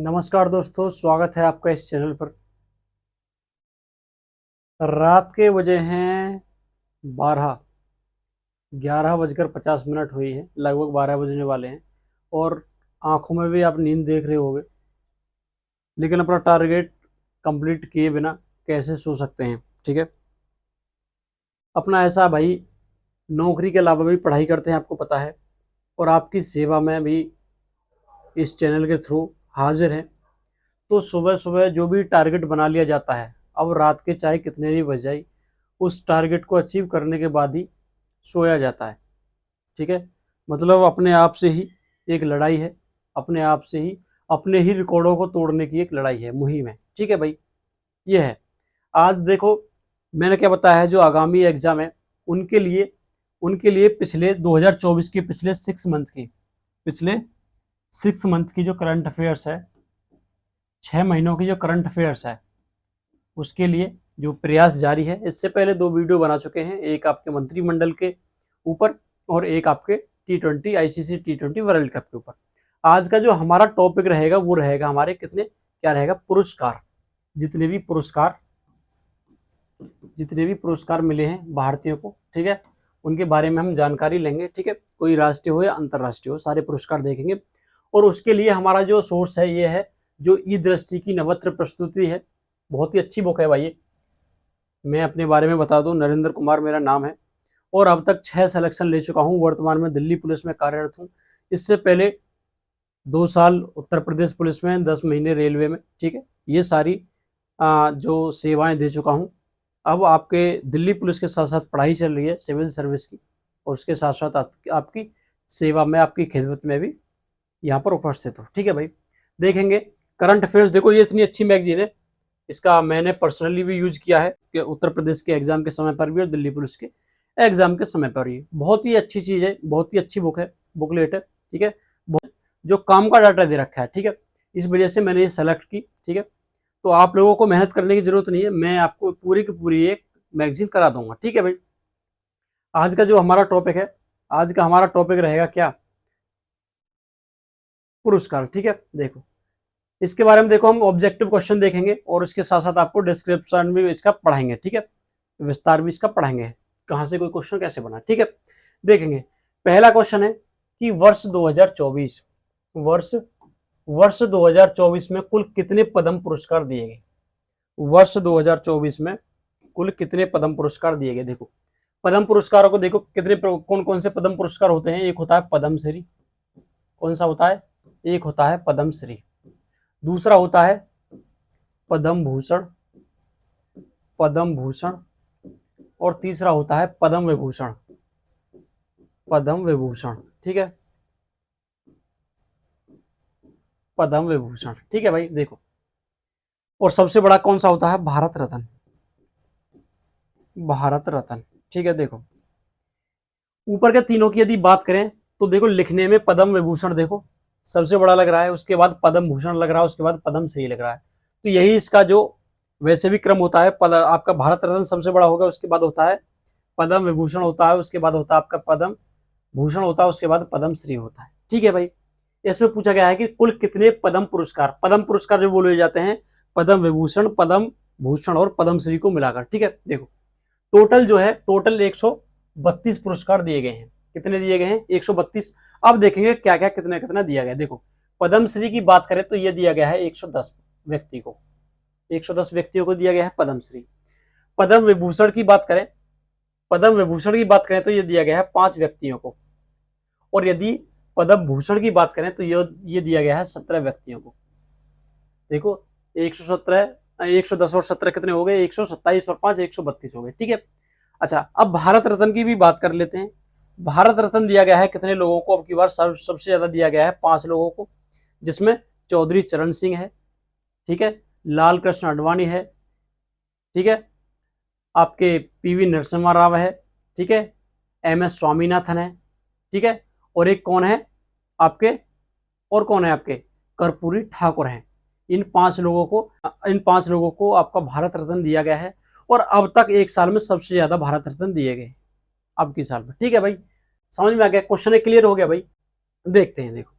नमस्कार दोस्तों, स्वागत है आपका इस चैनल पर। रात के बजे हैं 11:50 हुई है, लगभग 12 बजने वाले हैं और आंखों में भी आप नींद देख रहे होंगे, लेकिन अपना टारगेट कंप्लीट किए बिना कैसे सो सकते हैं। ठीक है, अपना ऐसा भाई नौकरी के अलावा भी पढ़ाई करते हैं, आपको पता है, और आपकी सेवा में भी इस चैनल के थ्रू हाजिर हैं। तो सुबह सुबह जो भी टारगेट बना लिया जाता है, अब रात के चाहे कितने भी बज जाए, उस टारगेट को अचीव करने के बाद ही सोया जाता है। ठीक है, मतलब अपने आप से ही एक लड़ाई है, अपने आप से ही अपने ही रिकॉर्डों को तोड़ने की एक लड़ाई है, मुहिम है। ठीक है भाई, ये है। आज देखो, मैंने क्या बताया है, जो आगामी एग्जाम है उनके लिए पिछले 2024 के पिछले 6 मंथ की जो करंट अफेयर्स है, 6 महीनों की जो करंट अफेयर्स है, उसके लिए जो प्रयास जारी है। इससे पहले 2 वीडियो बना चुके हैं, एक आपके मंत्रिमंडल के ऊपर और एक आपके T20 ICC T20 world cup के ऊपर। आज का जो हमारा टॉपिक रहेगा वो रहेगा हमारे क्या रहेगा, पुरस्कार। जितने भी पुरस्कार मिले हैं भारतीयों को, ठीक है, उनके बारे में हम जानकारी लेंगे। ठीक है, कोई राष्ट्रीय हो या अंतर्राष्ट्रीय हो, सारे पुरस्कार देखेंगे। और उसके लिए हमारा जो सोर्स है ये है जो ई दृष्टि की नवत्र प्रस्तुति है। बहुत ही अच्छी बुक है भाई। मैं अपने बारे में बता दूं, नरेंद्र कुमार मेरा नाम है और अब तक 6 सिलेक्शन ले चुका हूं। वर्तमान में दिल्ली पुलिस में कार्यरत हूं। इससे पहले 2 साल उत्तर प्रदेश पुलिस में, 10 महीने रेलवे में। ठीक है, ये सारी जो सेवाएं दे चुका हूं। अब आपके दिल्ली पुलिस के साथ साथ पढ़ाई चल रही है सिविल सर्विस की, और उसके साथ साथ आपकी सेवा में, आपकी खिदमत में भी यहाँ पर उपस्थित हो। ठीक है भाई, देखेंगे करंट अफेयर्स। देखो, ये इतनी अच्छी मैगजीन है, इसका मैंने पर्सनली भी यूज किया है कि उत्तर प्रदेश के एग्जाम के समय पर भी और दिल्ली पुलिस के एग्जाम के समय पर भी। बहुत ही अच्छी चीज़ है, बहुत ही अच्छी बुक है, बुकलेट है। ठीक है, जो काम का डाटा दे रखा है। ठीक है, इस वजह से मैंने ये सेलेक्ट की। ठीक है, तो आप लोगों को मेहनत करने की जरूरत नहीं है, मैं आपको पूरी की पूरी एक मैगजीन करा दूंगा। ठीक है भाई, आज का जो हमारा टॉपिक है, आज का हमारा टॉपिक रहेगा क्या, पुरस्कार। ठीक है, देखो इसके बारे में, देखो हम ऑब्जेक्टिव क्वेश्चन देखेंगे और उसके साथ साथ आपको डिस्क्रिप्शन भी इसका पढ़ाएंगे। ठीक है, विस्तार भी इसका पढ़ाएंगे, कहाँ से कोई क्वेश्चन कैसे बना। ठीक है, देखेंगे। पहला क्वेश्चन है कि वर्ष 2024 में कुल कितने पद्म पुरस्कार दिए गए। वर्ष 2024 में कुल कितने पद्म पुरस्कार दिए गए। देखो पद्म पुरस्कारों को देखो, कितने कौन कौन से पद्म पुरस्कार होते हैं। एक होता है पद्मश्री, कौन सा होता है, एक होता है पद्मश्री, दूसरा होता है पद्म भूषण, और तीसरा होता है पद्म विभूषण। ठीक है, पद्म विभूषण। ठीक है भाई, देखो, और सबसे बड़ा कौन सा होता है, भारत रत्न। ठीक है, देखो ऊपर के तीनों की यदि बात करें तो देखो, लिखने में पद्म विभूषण देखो सबसे बड़ा लग रहा है, उसके बाद पद्म भूषण लग रहा है, उसके बाद पद्मश्री लग रहा है। तो यही इसका जो वैसे भी क्रम होता है, आपका भारत रत्न सबसे बड़ा होगा, उसके बाद होता है पद्म विभूषण होता है, उसके बाद होता है आपका पद्म भूषण होता है, उसके बाद पद्मश्री होता है। ठीक है भाई, इसमें पूछा गया है कि कुल कितने पद्म पुरस्कार जो बोले जाते हैं, पद्म विभूषण, पद्म भूषण और पद्मश्री को मिलाकर। ठीक है, देखो टोटल 132 पुरस्कार दिए गए हैं। कितने दिए गए हैं, 132। अब देखेंगे क्या क्या कितना कितना दिया गया। देखो पद्मश्री की बात करें तो यह दिया गया है 110 व्यक्तियों को दिया गया है पद्मश्री। पद्म विभूषण की बात करें तो यह दिया गया है 5 व्यक्तियों को, और यदि पद्म भूषण की बात करें तो ये दिया गया है 17 व्यक्तियों को। देखो 110 और 17 कितने हो गए, 127 और 5 132 हो गए। ठीक है, अच्छा अब भारत रत्न की भी बात कर लेते हैं। भारत रत्न दिया गया है कितने लोगों को, अब की बार सबसे ज्यादा दिया गया है 5 लोगों को, जिसमें चौधरी चरण सिंह है, ठीक है, लाल कृष्ण आडवाणी है, ठीक है, आपके PV नरसिम्हा राव है, ठीक है, MS स्वामीनाथन है, ठीक है, और एक कौन है आपके, कर्पूरी ठाकुर हैं। इन 5 लोगों को आपका भारत रत्न दिया गया है, और अब तक एक साल में सबसे ज्यादा भारत रत्न दिए गए अब की साल में। ठीक है भाई, समझ में आ गया, क्वेश्चन क्लियर हो गया भाई। देखते हैं, देखो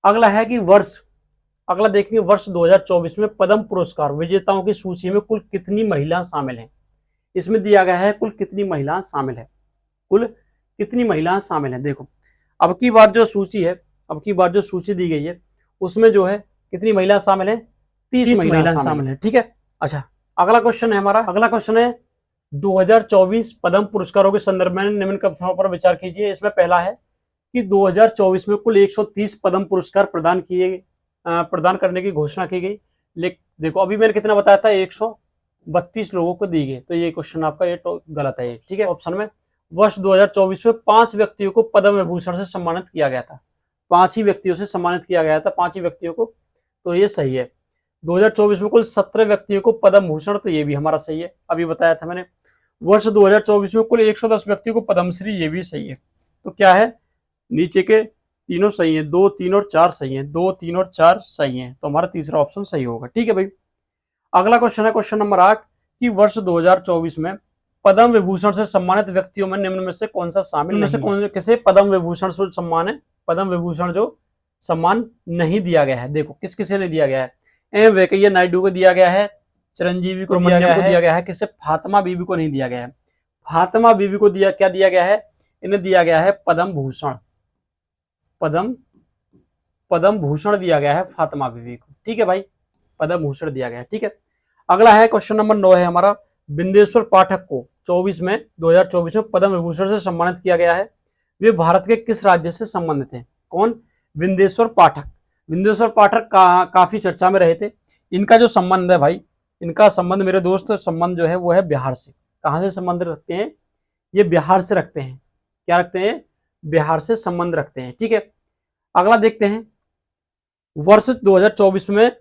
अगला है कि अगला देखेंगे वर्ष 2024 में पद्म पुरस्कार विजेताओं की सूची में कुल कितनी महिलाएं शामिल हैं। इसमें दिया गया है कुल कितनी महिलाएं शामिल है, कुल कितनी महिलाएं शामिल हैं। देखो अब की बार जो सूची है, अब की बार जो सूची दी गई है उसमें जो है कितनी महिलाएं शामिल है, 30 महिलाएं शामिल है। ठीक है। अच्छा अगला क्वेश्चन है हमारा, अगला क्वेश्चन है 2024 पद्म पुरस्कारों के संदर्भ में निम्न कथनों पर विचार कीजिए। इसमें पहला है कि 2024 में कुल 130 पद्म पुरस्कार प्रदान करने की घोषणा की गई। लेकिन देखो अभी मैंने कितना बताया था, 132 लोगों को दी गई, तो ये क्वेश्चन आपका ये तो गलत है। ठीक है। ऑप्शन में वर्ष 2024 में 5 व्यक्तियों को पद्म विभूषण से सम्मानित किया गया था, 5 ही व्यक्तियों से सम्मानित किया गया था, 5 ही व्यक्तियों को, तो ये सही है। 2024 में कुल 17 व्यक्तियों को पद्म भूषण, तो ये भी हमारा सही है, अभी बताया था मैंने। वर्ष 2024 में कुल 110 व्यक्तियों को पद्मश्री, ये भी सही है। तो क्या है, नीचे के तीनों सही हैं, 2, 3 और 4 सही हैं, 2, 3 और 4 सही हैं, तो हमारा तीसरा ऑप्शन सही होगा। ठीक है भाई। अगला क्वेश्चन है क्वेश्चन नंबर 8 कि वर्ष 2024 में पद्म विभूषण से सम्मानित व्यक्तियों में निम्न में से कौन सा शामिल नहीं है। कौन किसे पद्म विभूषण से सम्मान है, पद्म विभूषण जो सम्मान नहीं दिया गया है। देखो किस किसे नहीं दिया गया है, एम वेंकैया नायडू को दिया गया है, चिरंजीवी को दिया गया है, किसे फातिमा बीबी को नहीं दिया गया है। फातिमा बीबी को क्या दिया गया है, इन्हें दिया गया है पद्म भूषण, पद्म भूषण दिया गया है फातिमा बीबी को। ठीक है भाई, पद्म भूषण दिया गया है। ठीक है। अगला है क्वेश्चन नंबर 9 है हमारा, बिंदेश्वर पाठक को 2024 में पद्म विभूषण से सम्मानित किया गया है। वे भारत के किस राज्य से संबंधित हैं। कौन, बिंदेश्वर पाठक। बिंदेश्वर पाठक काफी चर्चा में रहे थे। इनका जो संबंध है भाई, इनका संबंध मेरे दोस्त, संबंध जो है वो है बिहार से। कहां से संबंध रखते हैं, ये बिहार से रखते हैं। क्या रखते हैं, बिहार से संबंध रखते हैं। ठीक है। अगला देखते हैं, वर्ष 2024 में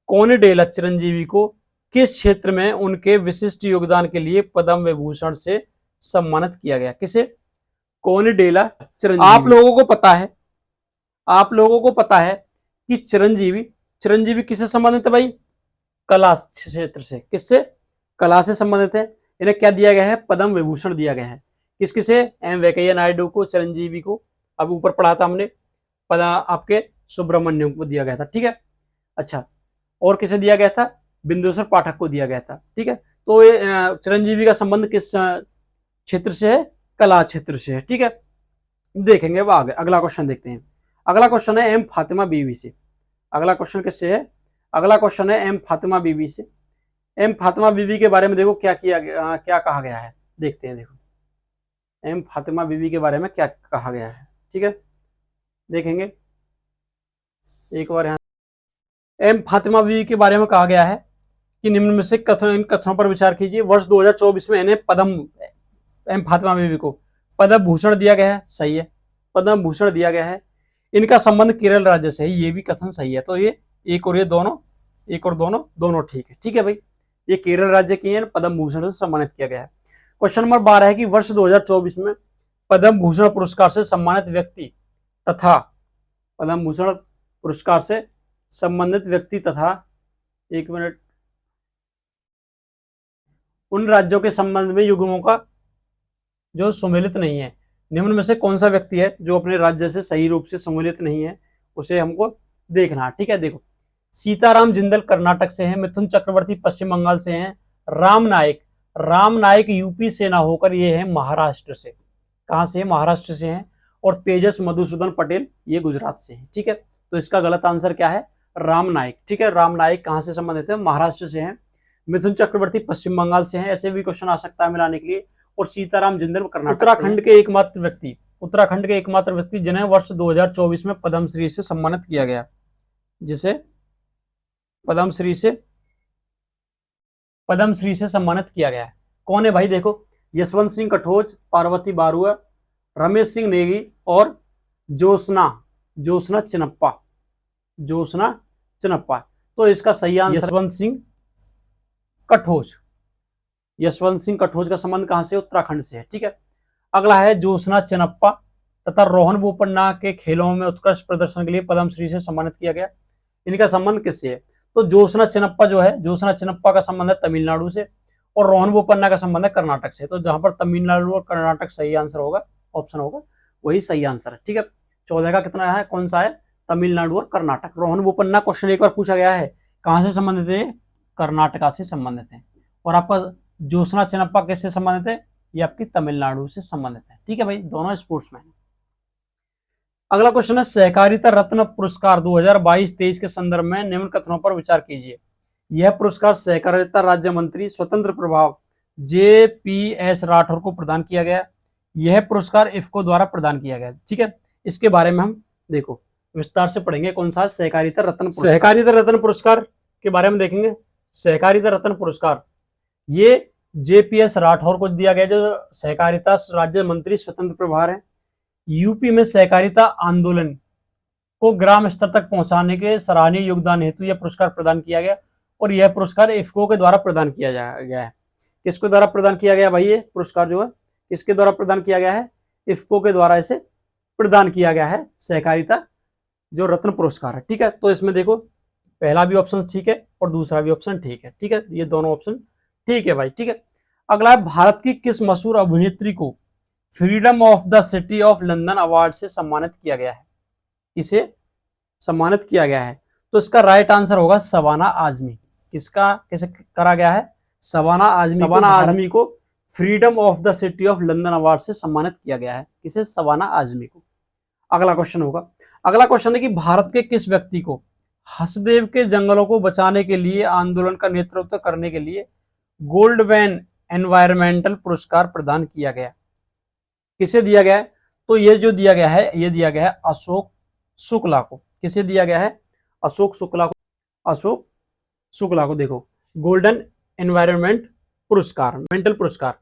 कोनिडेला चिरंजीवी को किस क्षेत्र में उनके विशिष्ट योगदान के लिए पद्म विभूषण से सम्मानित किया गया। किसे, कोनिडेला चिरंजीवी। आप लोगों को पता है कि चिरंजीवी किससे संबंधित है भाई, कला क्षेत्र से। किससे, कला से संबंधित है। इन्हें क्या दिया गया है, पद्म विभूषण दिया गया है। किस किसे, एम वेंकैया नायडू को, चिरंजीवी को, अभी ऊपर पढ़ा था हमने, आपके सुब्रमण्यम को दिया गया था। ठीक है। अच्छा, और किसे दिया गया था, बिंदेश्वर पाठक को दिया गया था। ठीक है। तो ये चिरंजीवी का संबंध किस क्षेत्र से है, कला क्षेत्र से है। ठीक है। देखेंगे वो आगे। अगला क्वेश्चन देखते हैं। अगला क्वेश्चन है एम फातिमा बीवी से। अगला क्वेश्चन किससे है, अगला क्वेश्चन है एम फातिमा बीवी से। एम फातिमा बीवी के बारे में देखो क्या क्या कहा गया है, देखते हैं। देखो एम फातिमा बीवी के बारे में क्या कहा गया है। ठीक है, देखेंगे एक बार। यहाँ एम फातिमा बीवी के बारे में कहा गया है कि निम्न में से इन कथनों पर विचार कीजिए। वर्ष 2024 में इन्हें एम फातिमा बीवी को पद्म भूषण दिया गया है। सही है, पद्म भूषण दिया गया है। इनका संबंध केरल राज्य से है, ये भी कथन सही है। तो ये एक और दोनों ठीक है। ठीक है भाई, ये केरल राज्य की है, पद्म भूषण से सम्मानित किया गया है। क्वेश्चन नंबर 12 है कि वर्ष 2024 में पद्म भूषण पुरस्कार से सम्मानित व्यक्ति तथा पद्म भूषण पुरस्कार से संबंधित व्यक्ति तथा, एक मिनट, उन राज्यों के संबंध में युग्मों का जो सम्मिलित नहीं है। निम्न में से कौन सा व्यक्ति है जो अपने राज्य से सही रूप से सम्मिलित नहीं है, उसे हमको देखना। ठीक है। देखो, सीताराम जिंदल कर्नाटक से हैं, मिथुन चक्रवर्ती पश्चिम बंगाल से हैं, राम नायक यूपी से ना होकर ये है महाराष्ट्र से। कहां से है, महाराष्ट्र से हैं। और तेजस मधुसूदन पटेल ये गुजरात से हैं। ठीक है। तो इसका गलत आंसर क्या है, राम नायक। ठीक है, राम नायक कहां से संबंधित है, महाराष्ट्र से हैं। मिथुन चक्रवर्ती पश्चिम बंगाल से हैं, ऐसे भी क्वेश्चन आ सकता है मिलाने के लिए। और सीताराम जिंदल कर्नाटक। उत्तराखंड के एकमात्र व्यक्ति जिन्हें वर्ष 2024 में पद्मश्री से सम्मानित किया गया, जिसे पद्मश्री से सम्मानित किया गया है, कौन है भाई। देखो, यशवंत सिंह कटोच, पार्वती बारुआ, रमेश सिंह नेगी और ज्योत्सना चिनप्पा। तो इसका सही आंसर यशवंत सिंह कटोच का संबंध कहां से, उत्तराखंड से है। ठीक है। अगला है ज्योत्सना चिनप्पा तथा रोहन बोपन्ना के खेलों में उत्कृष्ट प्रदर्शन के लिए पद्मश्री से सम्मानित किया गया। इनका संबंध किससे है, तो ज्योत्सना चिनप्पा का संबंध है तमिलनाडु से, और रोहन बोपन्ना का संबंध है कर्नाटक से। तो जहां पर तमिलनाडु और कर्नाटक सही आंसर होगा, ऑप्शन होगा वही सही आंसर है। ठीक है। 14 का कितना है, कौन सा है, तमिलनाडु और कर्नाटक। रोहन बोपन्ना क्वेश्चन एक बार पूछा गया है, कहां से संबंधित है? कर्नाटका से संबंधित है। और आपका ज्योत्सना चिनप्पा किससे संबंधित है? ये आपकी तमिलनाडु से संबंधित है। ठीक है भाई, दोनों स्पोर्ट्समैन। अगला क्वेश्चन है, सहकारिता रत्न पुरस्कार 2022-23 के संदर्भ में निम्न कथनों पर विचार कीजिए। यह पुरस्कार सहकारिता राज्य मंत्री स्वतंत्र प्रभाव JPS राठौर को प्रदान किया गया। यह पुरस्कार इफ्को द्वारा प्रदान किया गया। ठीक है, इसके बारे में हम देखो विस्तार से पढ़ेंगे। कौन सा? सहकारिता रत्न पुरस्कार। सहकारिता रत्न पुरस्कार के बारे में देखेंगे। सहकारिता रत्न पुरस्कार ये JPS राठौर को दिया गया, जो सहकारिता राज्य मंत्री स्वतंत्र प्रभार है। यूपी में सहकारिता आंदोलन को ग्राम स्तर तक पहुंचाने के सराहनीय योगदान हेतु यह पुरस्कार प्रदान किया गया। और यह पुरस्कार इफ्को के द्वारा प्रदान किया गया है। किसके द्वारा प्रदान किया गया भाई? ये पुरस्कार जो है किसके द्वारा प्रदान किया गया है? इफ्को के द्वारा इसे प्रदान किया गया है, सहकारिता जो रत्न पुरस्कार है। ठीक है, तो इसमें देखो पहला भी ऑप्शन ठीक है और दूसरा भी ऑप्शन ठीक है। ठीक है, ये दोनों ऑप्शन ठीक है भाई। ठीक है, अगला है, भारत की किस मशहूर अभिनेत्री को freedom of the city of London award से सम्मानित किया गया है? इसे सम्मानित किया गया है, तो इसका राइट आंसर होगा शबाना आजमी। किसका कैसे करा गया है? शबाना आजमी को freedom of the city of London award से सम्मानित किया गया है। किसे? शबाना आजमी को। अगला क्वेश्चन होगा, अगला क्वेश्चन है कि भारत के किस व्यक्ति को हसदेव के जंगलों को बचाने के लिए आंदोलन का नेतृत्व करने के लिए गोल्डमैन एनवायरमेंटल पुरस्कार प्रदान किया गया? किसे दिया गया है? तो ये जो दिया गया है, ये दिया गया है अशोक शुक्ला को। किसे दिया गया है? अशोक शुक्ला को। अशोक शुक्ला को देखो, गोल्डन एनवायरमेंट पुरस्कार, मेंटल पुरस्कार।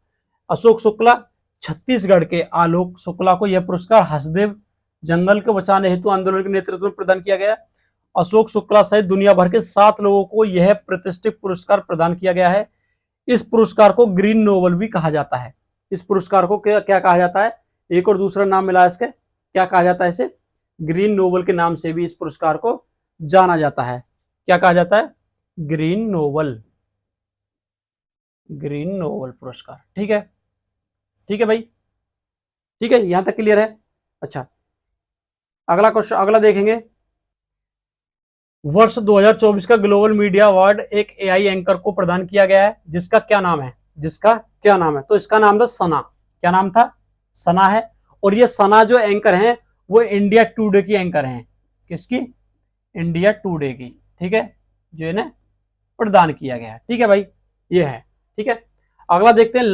अशोक शुक्ला, छत्तीसगढ़ के आलोक शुक्ला को यह पुरस्कार हसदेव जंगल को बचाने हेतु आंदोलन के नेतृत्व में प्रदान किया गया। अशोक शुक्ला सहित दुनिया भर के 7 लोगों को यह प्रतिष्ठित पुरस्कार प्रदान किया गया है। इस पुरस्कार को ग्रीन नोबल भी कहा जाता है। इस पुरस्कार को क्या कहा जाता है? एक और दूसरा नाम मिला इसके, क्या कहा जाता है इसे? ग्रीन नोबल के नाम से भी इस पुरस्कार को जाना जाता है। क्या कहा जाता है? ग्रीन नोबल, ग्रीन नोबल पुरस्कार। ठीक है, ठीक है भाई, ठीक है, यहां तक क्लियर है। अच्छा, अगला क्वेश्चन, अगला देखेंगे। वर्ष 2024 का ग्लोबल मीडिया अवार्ड एक AI एंकर को प्रदान किया गया है, जिसका क्या नाम है? जिसका क्या नाम है? तो इसका नाम था सना। क्या नाम था? सना है। और ये सना जो एंकर हैं वो इंडिया टुडे की एंकर हैं। किसकी? इंडिया टुडे की। ठीक है, जो इन्हें प्रदान किया गया है। ठीक है भाई, ये है। ठीक है, अगला देखते हैं,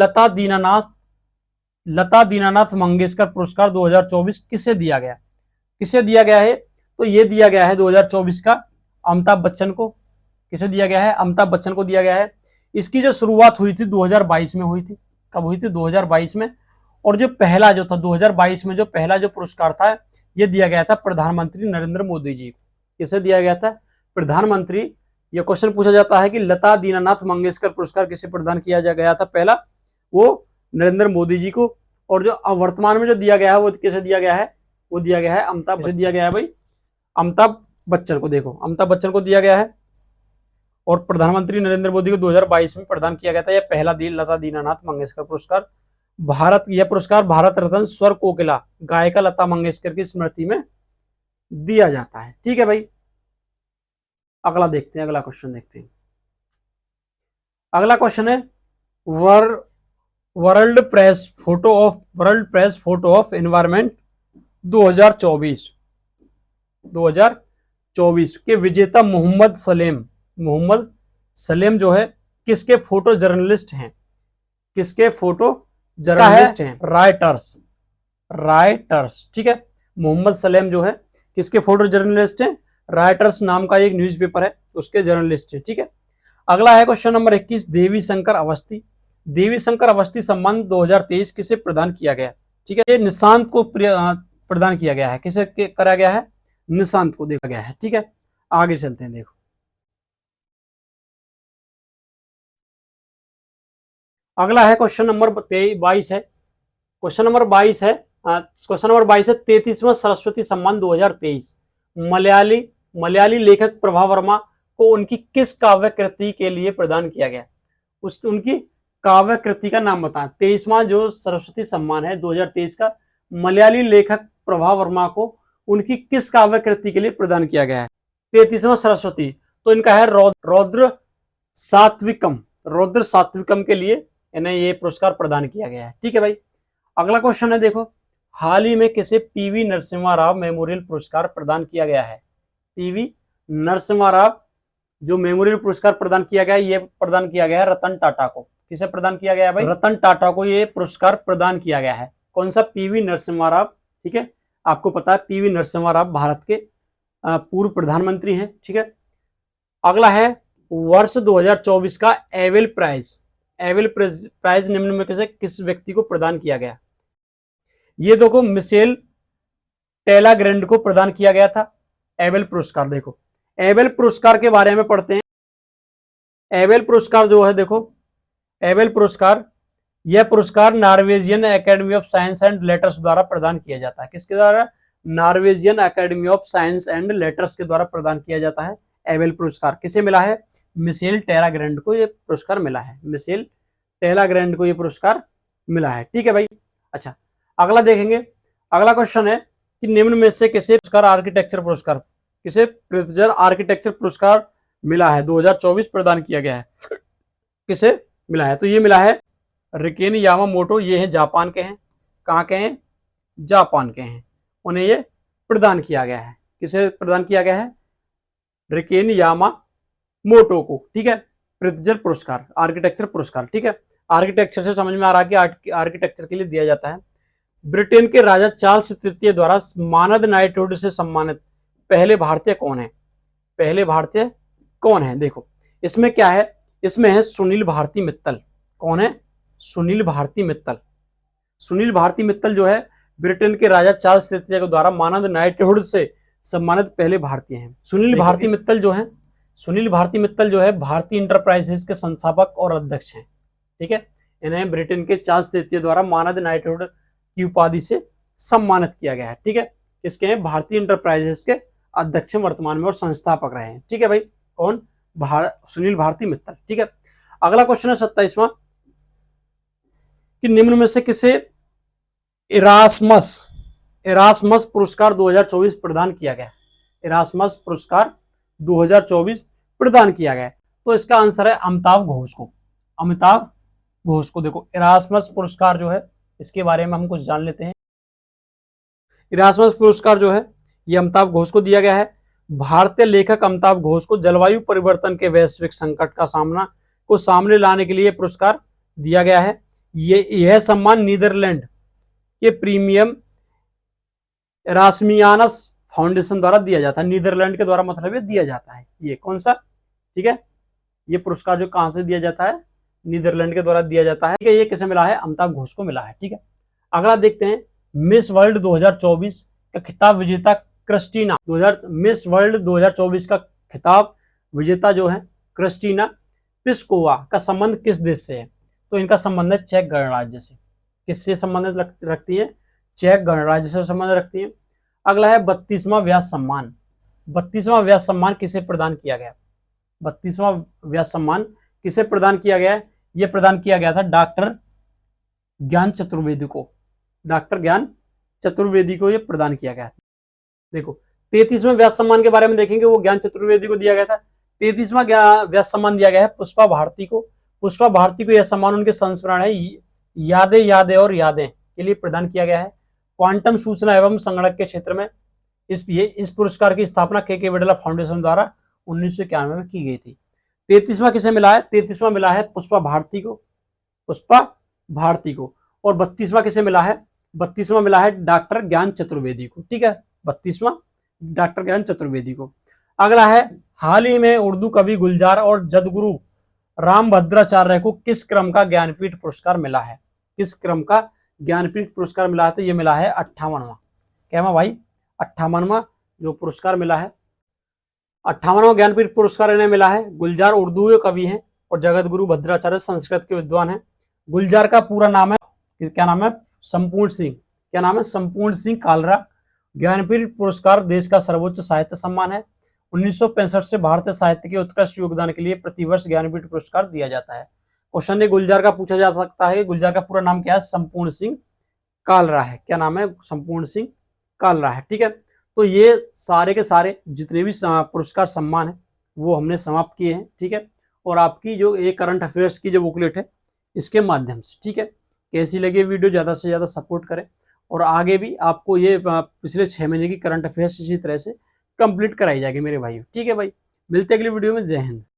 लता दीनानाथ मंगेशकर पुरस्कार 2024 किसे दिया गया? किसे दिया गया है? तो ये दिया गया है 2024 का अमिताभ बच्चन को। किसे दिया गया है? अमिताभ बच्चन को दिया गया है। इसकी जो शुरुआत हुई थी 2022 में हुई थी। कब हुई थी? 2022 में। और जो पहला जो था 2022 में जो पहला जो पुरस्कार था, ये दिया गया था प्रधानमंत्री नरेंद्र मोदी जी को। किसे दिया गया था? प्रधानमंत्री। ये क्वेश्चन पूछा जाता है कि लता दीनानाथ मंगेशकर पुरस्कार किसे प्रदान किया गया था? पहला वो नरेंद्र मोदी जी को। और जो वर्तमान में जो दिया गया है वो किसे दिया गया है? वो दिया गया है अमिताभ बच्चन। दिया गया है भाई अमिताभ बच्चन को। देखो, अमिताभ बच्चन को दिया गया है और प्रधानमंत्री नरेंद्र मोदी को 2022 में प्रदान किया गया था। यह पहला लता दीनानाथ मंगेशकर पुरस्कार। यह पुरस्कार भारत रत्न स्वर कोकिला गायिका लता मंगेशकर की स्मृति में दिया जाता है। ठीक है भाई, अगला देखते हैं, अगला क्वेश्चन देखते हैं। अगला क्वेश्चन है, world press photo of environment 2024 के विजेता मोहम्मद सलेम जो है किसके फोटो जर्नलिस्ट हैं? किसके फोटो जर्नलिस्ट हैं? राइटर्स। ठीक है, मोहम्मद सलेम जो है किसके फोटो जर्नलिस्ट हैं? राइटर्स नाम का एक न्यूज़पेपर है, उसके जर्नलिस्ट है। ठीक है, अगला है क्वेश्चन नंबर 21, देवी शंकर अवस्थी सम्मान 2023 किसे प्रदान किया गया? ठीक है, ये निशांत को प्रदान किया गया है। किसे करा गया है? निशांत को देखा गया है। ठीक है, आगे चलते हैं। देखो, अगला है क्वेश्चन नंबर 22 है। क्वेश्चन नंबर 22 है 33वां सरस्वती सम्मान 2023 मलयाली लेखक प्रभा वर्मा को उनकी किस काव्य कृति के लिए प्रदान किया गया? उनकी काव्य कृति का नाम बताएं। 23वां जो सरस्वती सम्मान है 2023 का मलयाली लेखक प्रभा वर्मा को उनकी किस काव्य कृति के लिए प्रदान किया गया है? 33वां सरस्वती, तो इनका है रौद्र सात्विकम, रौद्र सात्विकम के लिए इन्हें ये पुरस्कार प्रदान किया गया है। ठीक है भाई, अगला क्वेश्चन है, देखो हाल ही में किसे पीवी नरसिम्हा राव मेमोरियल पुरस्कार प्रदान किया गया है? पीवी नरसिम्हा राव जो मेमोरियल पुरस्कार प्रदान किया गया है, ये प्रदान किया गया है रतन टाटा को। किसे प्रदान किया गया है भाई? रतन टाटा को ये पुरस्कार प्रदान किया गया है। कौन सा? पीवी नरसिम्हा राव। ठीक है, आपको पता है पीवी नरसिम्हा राव भारत के पूर्व प्रधानमंत्री हैं। ठीक है, अगला है वर्ष 2024 का एवेल प्राइज। एवेल प्राइज निम्न में से किस व्यक्ति को प्रदान किया गया? ये देखो मिशेल टेलाग्रैंड को प्रदान किया गया था एवेल पुरस्कार। देखो एवेल पुरस्कार के बारे में पढ़ते हैं। एवेल पुरस्कार जो है, देखो एवेल पुरस्कार, यह पुरस्कार Norwegian academy of science and letters द्वारा प्रदान किया जाता है। किसके द्वारा? Norwegian academy of science and letters के द्वारा प्रदान किया जाता है एवेल पुरस्कार। किसे मिला है? मिशेल टेलाग्रैंड को ये पुरस्कार मिला है। मिशेल टेलाग्रैंड को ये पुरस्कार मिला है। ठीक है भाई, अच्छा अगला देखेंगे। अगला क्वेश्चन है कि निम्न में से किसे पुरस्कार आर्किटेक्चर पुरस्कार, किसे प्रित्जर आर्किटेक्चर पुरस्कार मिला है? 2024 प्रदान किया गया है। किसे मिला है? तो ये मिला है रिकेन यामामोटो। ये हैं जापान के हैं। कहाँ के हैं? जापान के हैं। उन्हें ये प्रदान किया गया है। किसे प्रदान किया गया है? रिकेन यामामोटो को। ठीक है, प्रित्जर पुरस्कार, आर्किटेक्चर पुरस्कार। ठीक है, आर्किटेक्चर से समझ में आ रहा है कि आर्किटेक्चर के लिए दिया जाता है। ब्रिटेन के राजा चार्ल्स तृतीय द्वारा मानद नाइटहुड से सम्मानित पहले भारतीय कौन है? पहले भारतीय कौन है? देखो इसमें क्या है, इसमें है सुनील भारती मित्तल। कौन है? सुनील भारती मित्तल। सुनील भारती मित्तल जो है ब्रिटेन के राजा चार्ल्स तृतीय के द्वारा मानद नाइटहुड से सम्मानित पहले भारतीय हैं। सुनील भारती मित्तल जो है, सुनील भारती मित्तल जो है भारतीय इंटरप्राइजेस के संस्थापक और अध्यक्ष हैं। ठीक है, इन्हें ब्रिटेन के चार्ल्स तृतीय द्वारा मानद नाइटहुड की उपाधि से सम्मानित किया गया है। ठीक है, किसके हैं? भारतीय इंटरप्राइजेस के अध्यक्ष वर्तमान में और संस्थापक रहे हैं। ठीक है भाई, कौन? सुनील भारती मित्तल। ठीक है, अगला क्वेश्चन है 27वां कि निम्न में से किसे इरास्मस पुरस्कार 2024 प्रदान किया गया? इरास्मस पुरस्कार 2024 प्रदान किया गया, तो इसका आंसर है अमिताभ घोष को। अमिताभ घोष को। देखो इरास्मस पुरस्कार जो है, इसके बारे में हम कुछ जान लेते हैं। इरास्मस पुरस्कार जो है ये अमिताभ घोष को दिया गया है। भारतीय लेखक अमिताभ घोष को जलवायु परिवर्तन के वैश्विक संकट का सामने लाने के लिए पुरस्कार दिया गया है। यह सम्मान नीदरलैंड के प्रीमियम इरास्मियानस फाउंडेशन द्वारा दिया जाता है। नीदरलैंड के द्वारा मतलब ये दिया जाता है। ये कौन सा? ठीक है, ये पुरस्कार जो कहां से दिया जाता है? नीदरलैंड के द्वारा दिया जाता है। ठीक है, ये किसे मिला है? अमिताभ घोष को मिला है। ठीक है, अगला देखते हैं। मिस वर्ल्ड 2024 का खिताब विजेता क्रिस्टीना, मिस वर्ल्ड 2024 का खिताब विजेता जो है क्रिस्टीना पिस्कोवा का संबंध किस देश से है? तो इनका संबंध है चेक गणराज्य से। किससे संबंधित रखती है? चेक गणराज्य से संबंध रखती है। अगला है 32वां व्यास सम्मान। 32वां व्यास सम्मान किसे प्रदान किया गया? 32वां व्यास सम्मान किसे प्रदान किया गया? यह प्रदान किया गया था डॉक्टर ज्ञान चतुर्वेदी को। डॉक्टर ज्ञान चतुर्वेदी को यह प्रदान किया गया। देखो 33वें व्यास सम्मान के बारे में देखेंगे, वो ज्ञान चतुर्वेदी को दिया गया था। 33वां व्यास सम्मान दिया गया है पुष्पा भारती को। पुष्पा भारती को यह सम्मान उनके संस्मरण है यादें और यादें के लिए प्रदान किया गया है। क्वांटम सूचना एवं संगणक के क्षेत्र में इस पुरस्कार की स्थापना के बिड़ला फाउंडेशन द्वारा 1991 में की गई थी। 33वां किसे मिला है? 33वां मिला है पुष्पा भारती को। पुष्पा भारती को। और 32वां किसे मिला है? 32वां मिला है डॉक्टर ज्ञान चतुर्वेदी को। ठीक है, 32वां डॉक्टर ज्ञान चतुर्वेदी को। अगला है हाल ही में उर्दू कवि गुलजार और जदगुरु रामभद्राचार्य को किस क्रम का ज्ञानपीठ पुरस्कार मिला है? किस क्रम का ज्ञानपीठ पुरस्कार मिला है? तो यह मिला है 58वां। क्या भाई? 58वां जो पुरस्कार मिला है, 58वां ज्ञानपीठ पुरस्कार इन्हें मिला है। गुलजार उर्दू कवि हैं और जगत गुरु भद्राचार्य संस्कृत के विद्वान हैं। गुलजार का पूरा नाम है, क्या नाम है? संपूर्ण सिंह। क्या नाम है? संपूर्ण सिंह कालरा। ज्ञानपीठ पुरस्कार देश का सर्वोच्च साहित्य सम्मान है। 1965 से भारतीय साहित्य के उत्कृष्ट योगदान के लिए प्रतिवर्ष ज्ञानपीठ पुरस्कार दिया जाता है। क्वेश्चन ने गुलजार का पूछा जा सकता है। गुलजार का पूरा नाम क्या है? संपूर्ण सिंह कालरा है। क्या नाम है? संपूर्ण सिंह कालरा है। ठीक है, तो ये सारे के सारे जितने भी पुरस्कार सम्मान है वो हमने समाप्त किए हैं, ठीक है। और आपकी जो ये करंट अफेयर्स की जो बुकलेट है इसके माध्यम से, ठीक है। कैसी लगी वीडियो, ज़्यादा से ज़्यादा सपोर्ट करें और आगे भी आपको ये पिछले 6 महीने की करंट अफेयर्स इसी तरह से कंप्लीट कराई जाएगी मेरे भाइयों, ठीक है भाई। मिलते हैं अगली वीडियो में। जय हिंद।